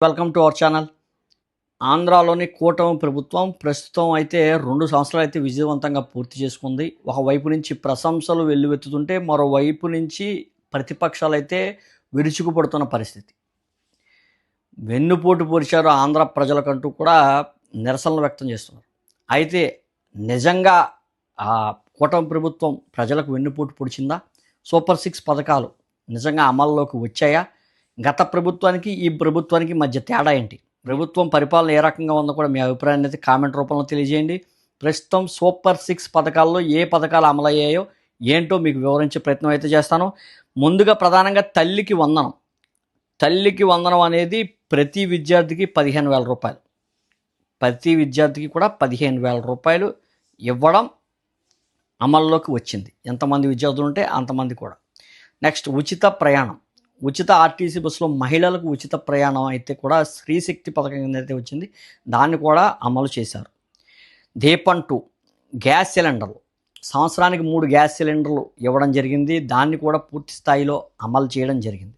Welcome to our channel. ఆంధ్రాలోని కూటమి ప్రభుత్వం ప్రస్తుతం అయితే 2 సంవత్సరాలు అయితే విజయవంతంగా పూర్తి చేసుకుంది. ఒకవైపు నుంచి ప్రశంసలు వెల్లువెత్తుతుంటే మరోవైపు నుంచి ప్రతిపక్షాలైతే విరుచుకుపడుతున్న పరిస్థితి. వెన్నుపోటు పొడిచారు ఆంధ్ర ప్రజలకంటూ కూడా నిరసనలు వ్యక్తం చేస్తున్నారు. అయితే నిజంగా ఆ కూటమి ప్రభుత్వం ప్రజలకు వెన్నుపోటు పొడిచిందా? సూపర్ 6 పథకాలు నిజంగా అమల్లోకి వచ్చాయా? గత ప్రభుత్వానికి ఈ ప్రభుత్వానికి మధ్య తేడా ఏంటి? ప్రభుత్వం పరిపాలన ఏ రకంగా ఉందో కూడా మీ అభిప్రాయాన్ని అయితే కామెంట్ రూపంలో తెలియజేయండి. ప్రస్తుతం సూపర్ 6 పథకాల్లో ఏ పథకాలు అమలయ్యాయో ఏంటో మీకు వివరించే ప్రయత్నం అయితే చేస్తాను. ముందుగా ప్రధానంగా తల్లికి వందనం. తల్లికి వందనం అనేది ప్రతి విద్యార్థికి 15,000 రూపాయలు. ప్రతి విద్యార్థికి కూడా 15,000 రూపాయలు ఇవ్వడం అమల్లోకి వచ్చింది. ఎంతమంది విద్యార్థులు ఉంటే అంతమంది కూడా. నెక్స్ట్ ఉచిత ప్రయాణం. ఉచిత ఆర్టీసీ బస్సులో మహిళలకు ఉచిత ప్రయాణం అయితే కూడా స్త్రీశక్తి పథకం కింద అయితే వచ్చింది. దాన్ని కూడా అమలు చేశారు. దీపం 2 గ్యాస్ సిలిండర్లు. సంవత్సరానికి 3 గ్యాస్ సిలిండర్లు ఇవ్వడం జరిగింది. దాన్ని కూడా పూర్తి స్థాయిలో అమలు చేయడం జరిగింది.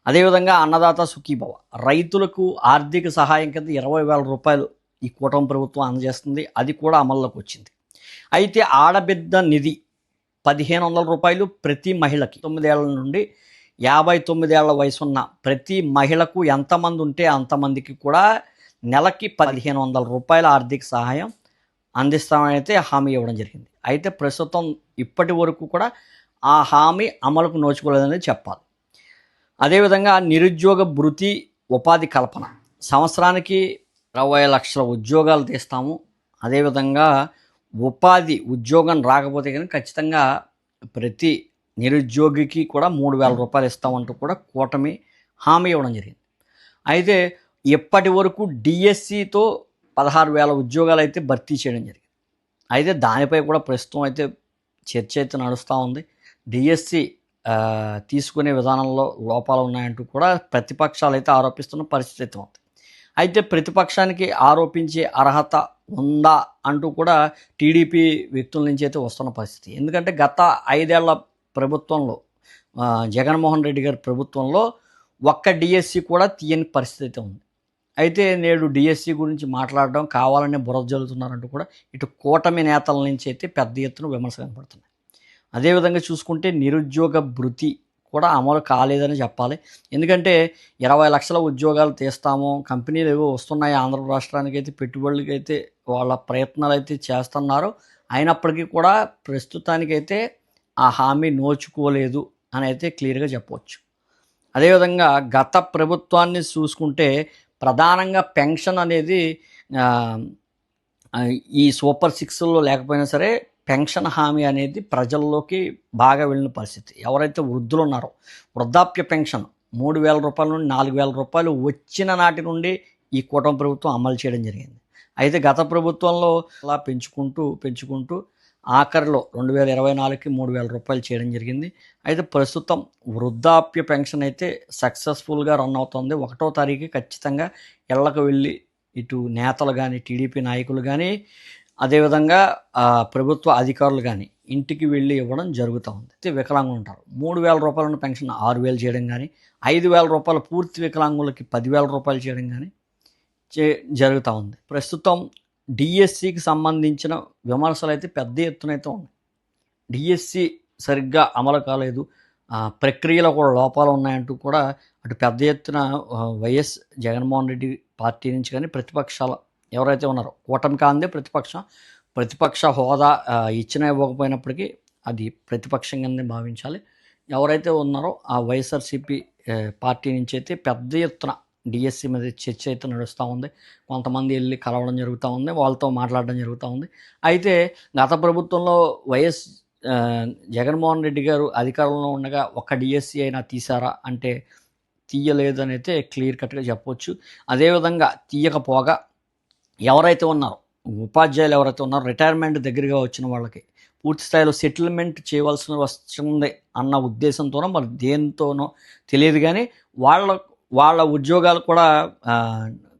అదేవిధంగా అన్నదాత సుఖీభవ. రైతులకు ఆర్థిక సహాయం కింద 20,000 రూపాయలు ఈ కూటమి ప్రభుత్వం అందజేస్తుంది. అది కూడా అమల్లోకి వచ్చింది. అయితే ఆడబిడ్డ నిధి 1,500 రూపాయలు ప్రతి మహిళకి 9 ఏళ్ల నుండి 59 ఏళ్ల వయసున్న ప్రతి మహిళకు ఎంతమంది ఉంటే అంతమందికి కూడా నెలకి 1,500 రూపాయల ఆర్థిక సహాయం అందిస్తామని అయితే హామీ ఇవ్వడం జరిగింది. అయితే ప్రస్తుతం ఇప్పటి వరకు కూడా ఆ హామీ అమలుకు నోచుకోలేదని చెప్పాలి. అదేవిధంగా నిరుద్యోగ భృతి ఉపాధి కల్పన. సంవత్సరానికి 20 లక్షల ఉద్యోగాలు తీస్తాము. అదేవిధంగా ఉద్యోగం రాకపోతే కానీ ఖచ్చితంగా ప్రతి నిరుద్యోగికి కూడా 3,000 రూపాయలు ఇస్తామంటూ కూడా కూటమి హామీ ఇవ్వడం జరిగింది. అయితే ఇప్పటి వరకు డిఎస్సితో 16,000 ఉద్యోగాలు అయితే భర్తీ చేయడం జరిగింది. అయితే దానిపై కూడా ప్రస్తుతం అయితే చర్చ అయితే నడుస్తూ ఉంది. డిఎస్సి తీసుకునే విధానంలో లోపాలు ఉన్నాయంటూ కూడా ప్రతిపక్షాలు అయితే ఆరోపిస్తున్న పరిస్థితి అయితే ఉంది. అయితే ప్రతిపక్షానికి ఆరోపించే అర్హత ఉందా అంటూ కూడా టీడీపీ వ్యక్తుల నుంచి అయితే వస్తున్న పరిస్థితి. ఎందుకంటే గత 5 ఏళ్ల ప్రభుత్వంలో జగన్మోహన్ రెడ్డి గారి ప్రభుత్వంలో ఒక్క డిఎస్సి కూడా తీయని పరిస్థితి అయితే ఉంది. అయితే నేడు డిఎస్సి గురించి మాట్లాడడం కావాలనే బురద జల్లుతున్నారంటూ కూడా ఇటు కూటమి నేతల నుంచి అయితే పెద్ద ఎత్తున విమర్శలు కనపడుతున్నాయి. అదేవిధంగా చూసుకుంటే నిరుద్యోగ భృతి కూడా అమలు కాలేదని చెప్పాలి. ఎందుకంటే 20 లక్షల ఉద్యోగాలు తీస్తాము, కంపెనీలు ఏవో వస్తున్నాయి ఆంధ్ర రాష్ట్రానికి అయితే పెట్టుబడులకి అయితే వాళ్ళ ప్రయత్నాలు అయితే చేస్తున్నారు. అయినప్పటికీ కూడా ప్రస్తుతానికైతే ఆ హామీ నోచుకోలేదు అని అయితే క్లియర్గా చెప్పవచ్చు. అదేవిధంగా గత ప్రభుత్వాన్ని చూసుకుంటే ప్రధానంగా పెన్షన్ అనేది ఈ సూపర్ 6లో లేకపోయినా సరే పెన్షన్ హామీ అనేది ప్రజల్లోకి బాగా వెళ్ళిన పరిస్థితి. ఎవరైతే వృద్ధులు ఉన్నారో వృద్ధాప్య పెన్షన్ 3,000 రూపాయల నుండి 4,000 రూపాయలు వచ్చిన నాటి నుండి ఈ కూటమి ప్రభుత్వం అమలు చేయడం జరిగింది. అయితే గత ప్రభుత్వంలో అలా పెంచుకుంటూ ఆఖరిలో 2024కి 3,000 రూపాయలు చేయడం జరిగింది. అయితే ప్రస్తుతం వృద్ధాప్య పెన్షన్ అయితే సక్సెస్ఫుల్గా రన్ అవుతుంది. 1వ తారీఖు ఖచ్చితంగా ఇళ్లకు వెళ్ళి ఇటు నేతలు కానీ టీడీపీ నాయకులు కానీ అదేవిధంగా ప్రభుత్వ అధికారులు కానీ ఇంటికి వెళ్ళి ఇవ్వడం జరుగుతూ ఉంది. అయితే వికలాంగులు ఉంటారు, 3,000 రూపాయల పెన్షన్ 6,000 చేయడం కానీ, 5,000 రూపాయలు పూర్తి వికలాంగులకి 10,000 రూపాయలు చేయడం కానీ జరుగుతూ ఉంది. ప్రస్తుతం డిఎస్సికి సంబంధించిన విమర్శలు అయితే పెద్ద ఎత్తున అయితే ఉన్నాయి. డిఎస్సి సరిగ్గా అమలు కాలేదు, ప్రక్రియలో కూడా లోపాలు ఉన్నాయంటూ కూడా అటు పెద్ద ఎత్తున వైఎస్ జగన్మోహన్ రెడ్డి పార్టీ నుంచి కానీ ప్రతిపక్షాలు ఎవరైతే ఉన్నారో కూటమి కాందే ప్రతిపక్ష హోదా ఇచ్చినా ఇవ్వకపోయినప్పటికీ అది ప్రతిపక్షం కిందే భావించాలి. ఎవరైతే ఉన్నారో ఆ వైఎస్ఆర్సీపీ పార్టీ నుంచి అయితే పెద్ద ఎత్తున డిఎస్సి మీద చర్చ అయితే నడుస్తూ ఉంది. కొంతమంది వెళ్ళి కలవడం జరుగుతూ ఉంది, వాళ్ళతో మాట్లాడడం జరుగుతూ ఉంది. అయితే గత ప్రభుత్వంలో వైఎస్ జగన్మోహన్ రెడ్డి గారు అధికారంలో ఉండగా ఒక్క డిఎస్సి అయినా తీసారా అంటే తీయలేదు అని అయితే క్లియర్ కట్గా చెప్పవచ్చు. అదేవిధంగా తీయకపోగా ఎవరైతే ఉన్నారో ఉపాధ్యాయులు ఎవరైతే ఉన్నారో రిటైర్మెంట్ దగ్గరగా వచ్చిన వాళ్ళకి పూర్తి స్థాయిలో సెటిల్మెంట్ చేయవలసి వస్తుంది అన్న ఉద్దేశంతోనో మరి దేనితోనో తెలియదు కానీ వాళ్ళ ఉద్యోగాలు కూడా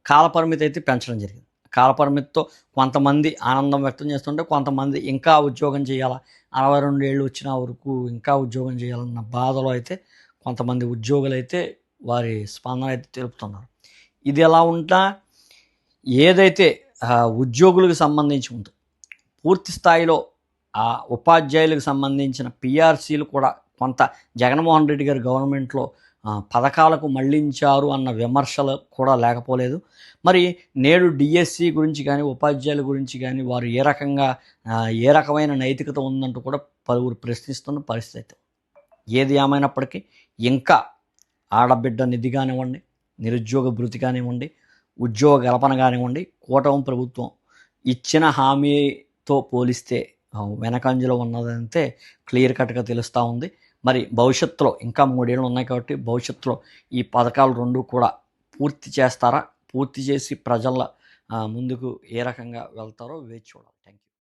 కాలపరిమితి అయితే పెంచడం జరిగింది. కాలపరిమితితో కొంతమంది ఆనందం వ్యక్తం చేస్తుంటే కొంతమంది ఇంకా ఉద్యోగం చేయాలా, 62 ఏళ్ళు వచ్చిన వరకు ఇంకా ఉద్యోగం చేయాలన్న బాధలో అయితే కొంతమంది ఉద్యోగులు అయితే వారి స్పందన అయితే తెలుపుతున్నారు. ఇది ఎలా ఉంటా ఏదైతే ఉద్యోగులకు సంబంధించి ఉందో పూర్తి స్థాయిలో ఆ ఉపాధ్యాయులకు సంబంధించిన పిఆర్సీలు కూడా కొంత జగన్మోహన్ రెడ్డి గారి గవర్నమెంట్లో పథకాలకు మళ్లించారు అన్న విమర్శలు కూడా లేకపోలేదు. మరి నేడు డిఎస్సి గురించి కానీ ఉపాధ్యాయుల గురించి కానీ వారు ఏ రకమైన నైతికత ఉందంటూ కూడా పలువురు ప్రశ్నిస్తున్న పరిస్థితి. ఏది ఏమైనప్పటికీ ఇంకా ఆడబిడ్డ నిధి కానివ్వండి, నిరుద్యోగ భృతి కానివ్వండి, ఉద్యోగ కల్పన కానివ్వండి, కూటమి ప్రభుత్వం ఇచ్చిన హామీతో పోలిస్తే వెనకంజలో ఉన్నదంతే క్లియర్ కట్గా తెలుస్తూ ఉంది. మరి భవిష్యత్తులో ఇంకా 3 ఏళ్ళు ఉన్నాయి కాబట్టి భవిష్యత్తులో ఈ పథకాలు 2 కూడా పూర్తి చేస్తారా? పూర్తి చేసి ప్రజల ముందుకు ఏ రకంగా వెళ్తారో వేచి చూడాలి. Thank you.